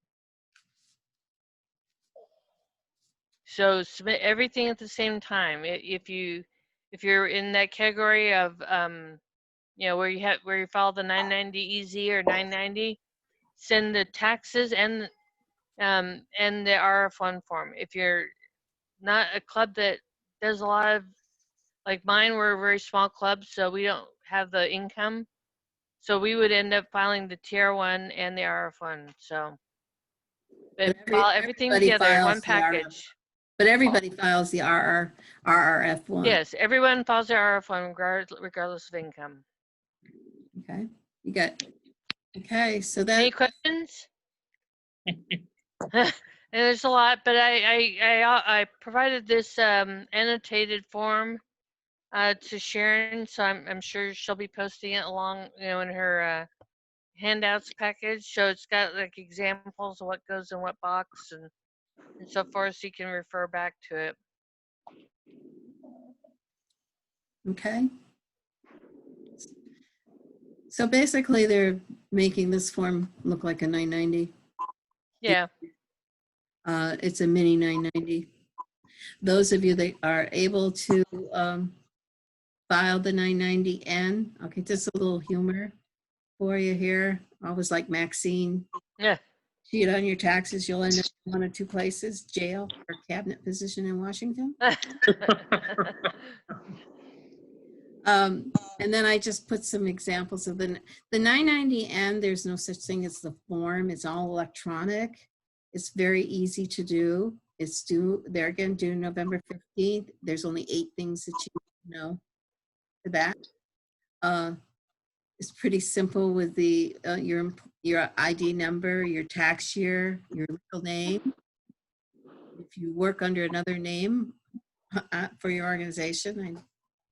So submit everything at the same time. If you're in that category of where you file the 990 EZ or 990, send the taxes and the RF1 form. If you're not a club that does a lot of, like mine, we're a very small club, so we don't have the income. So we would end up filing the TR1 and the RF1. So, but file everything Everybody together in files one the RF. package. But everybody files the RRF one. Yes, everyone files their RF1 regardless of income. Okay, you got, okay, so Any that, questions? And there's a lot, but I provided this annotated form to Sharon, so I'm sure she'll be posting it along, in her handouts package. So it's got like examples of what goes in what box and so forth, so you can refer back to it. okay. So basically, they're making this form look like a 990. Yeah. It's a mini 990. Those of you that are able to file the 990N, okay, just a little humor for you here. Always like Maxine, Yeah. cheat on your taxes, you'll end up in one of two places, jail or cabinet position in Washington. And then I just put some examples of the 990N. There's no such thing as the form. It's all electronic. It's very easy to do. It's due, there again, due November 15th. There's only 8 things that you need to know for that. It's pretty simple with the your ID number, your tax year, your legal name. If you work under another name for your organization, I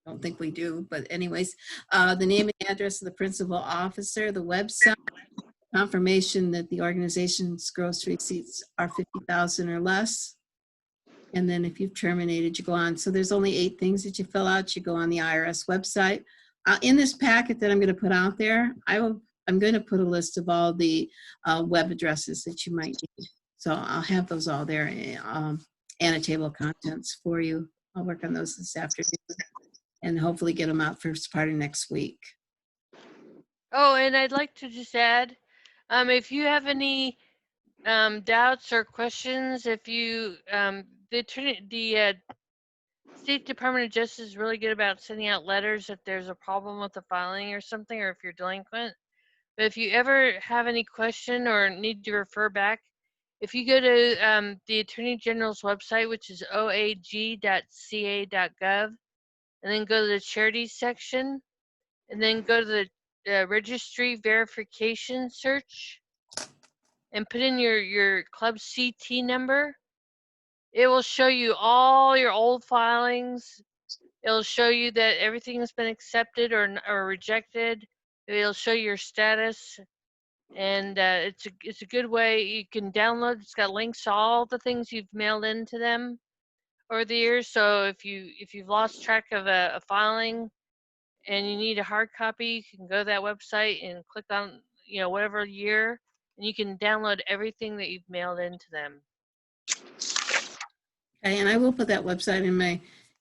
don't think we do, but anyways, the name and address of the principal officer, the website, confirmation that the organization's gross receipts are 50,000 or less. And then if you've terminated, you go on. So there's only 8 things that you fill out. You go on the IRS website. In this packet that I'm going to put out there, I'm going to put a list of all the web addresses that you might need. So I'll have those all there and a table of contents for you. I'll work on those this afternoon and hopefully get them out first part of next week. Oh, and I'd like to just add, if you have any doubts or questions, if you the State Department of Justice is really good about sending out letters if there's a problem with the filing or something, or if you're delinquent. But if you ever have any question or need to refer back, if you go to the Attorney General's website, which is oag.ca.gov, and then go to the charities section, and then go to the registry verification search, and put in your club CT number, it will show you all your old filings. It'll show you that everything has been accepted or rejected. It'll show your status, and it's a good way. You can download. It's got links to all the things you've mailed in to them over the years. So if you've lost track of a filing and you need a hard copy, you can go to that website and click on whatever year, and you can download everything that you've mailed into them. Okay, and I will put that website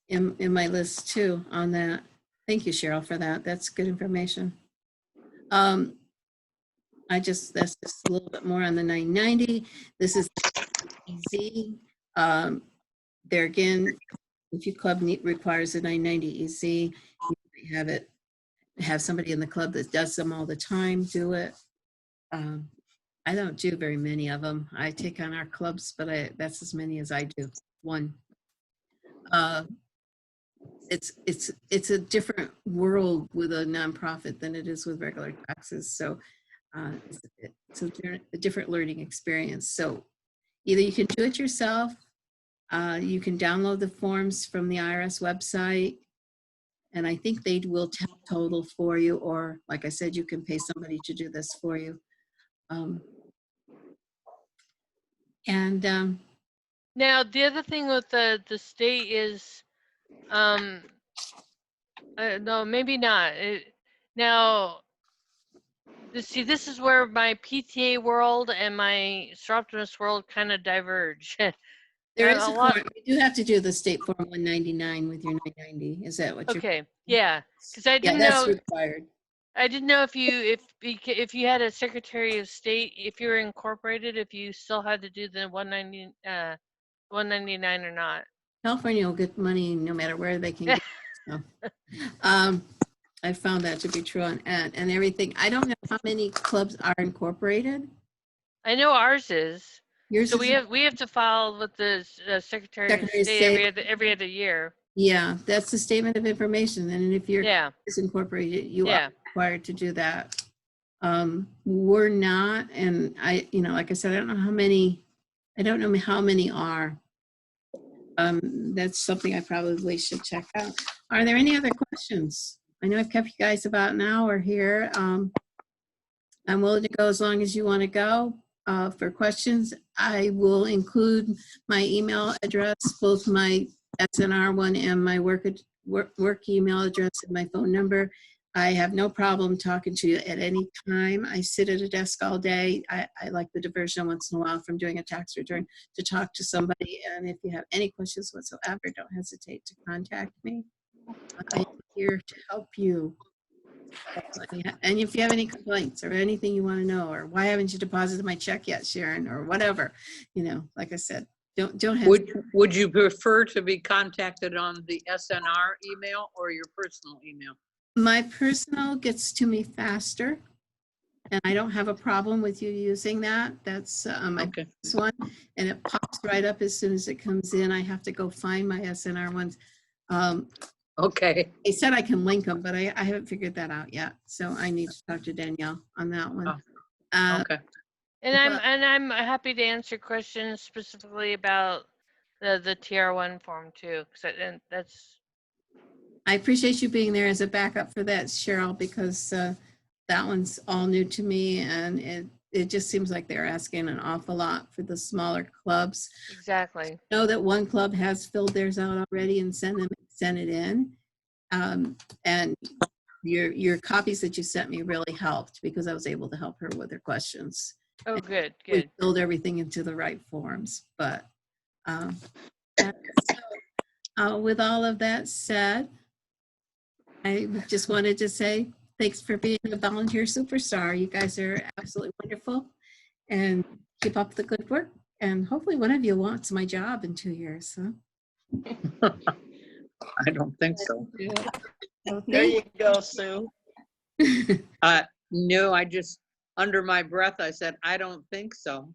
in my list too on that. Thank you, Cheryl, for that. That's good information. That's just a little bit more on the 990. This is easy. There again, if your club requires a 990 EZ, you have somebody in the club that does them all the time do it. I don't do very many of them. I take on our clubs, but that's as many as I do. One. It's a different world with a nonprofit than it is with regular taxes. So it's a different learning experience. So either you can do it yourself, you can download the forms from the IRS website, and I think they will total for you, or like I said, you can pay somebody to do this for you. Now, the other thing with the state is, no, maybe not. See, this is where my PTA world and my Seroptimus world kind of diverge. There is a lot. You do have to do the state form 199 with your 990. Is that what you're? Okay, yeah, because I didn't know. That's required. I didn't know if you had a Secretary of State, if you were incorporated, if you still had to do the 199 or not. California will get money no matter where they can get it. So. I found that to be true and everything. I don't know how many clubs are incorporated. I know ours is. Yours So is we have to file with the Secretary of Secretary of State State. every other year. Yeah, that's the statement of information. And if your Yeah, is incorporated, you are yeah. required to do that. We're not, and like I said, I don't know how many are. That's something I probably should check out. Are there any other questions? I know I've kept you guys about an hour here. I'm willing to go as long as you want to go. For questions, I will include my email address, both my SNR one and my work email address and my phone number. I have no problem talking to you at any time. I sit at a desk all day. I like the diversion once in a while from doing a tax return to talk to somebody. And if you have any questions whatsoever, don't hesitate to contact me. I'm here to help you. And if you have any complaints or anything you want to know, or why haven't you deposited my check yet, Sharon, or whatever, like I said, don't hesitate. Would you prefer to be contacted on the SNR email or your personal email? My personal gets to me faster, and I don't have a problem with you using that. That's my Okay. first one, and it pops right up as soon as it comes in. I have to go find my SNR ones. Okay. They said I can link them, but I haven't figured that out yet. So I need to talk to Danielle on that one. Okay. And But- I'm happy to answer questions specifically about the TR1 form too, and that's. I appreciate you being there as a backup for that, Cheryl, because that one's all new to me, and it just seems like they're asking an awful lot for the smaller clubs. Exactly. I know that one club has filled theirs out already and sent it in. And your copies that you sent me really helped because I was able to help her with her questions. Oh, good, We good. filled everything into the right forms, but with all of that said, I just wanted to say thanks for being a volunteer superstar. You guys are absolutely wonderful, and keep up the good work. And hopefully one of you wants my job in 2 years. Huh? I don't think so. So There you go, Sue. No, I just, under my breath, I said, I don't think so.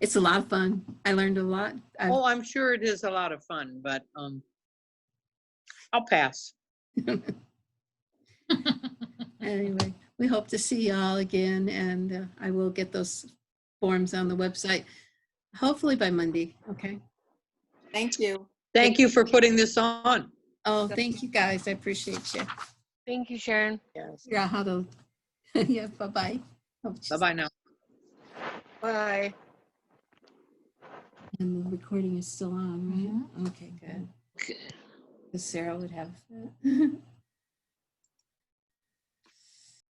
It's a lot of fun. I learned a lot. Oh, I'm sure it is a lot of fun, but I'll pass. Anyway, we hope to see y'all again, and I will get those forms on the website, hopefully by Monday, okay? Thank you. Thank you for putting this on. Oh, thank you guys, I appreciate you. Thank you, Sharon. Yes. Figure out how to, yeah, bye-bye. Bye-bye now. Bye. And the recording is still on, right? Okay, good. Because Sarah would have.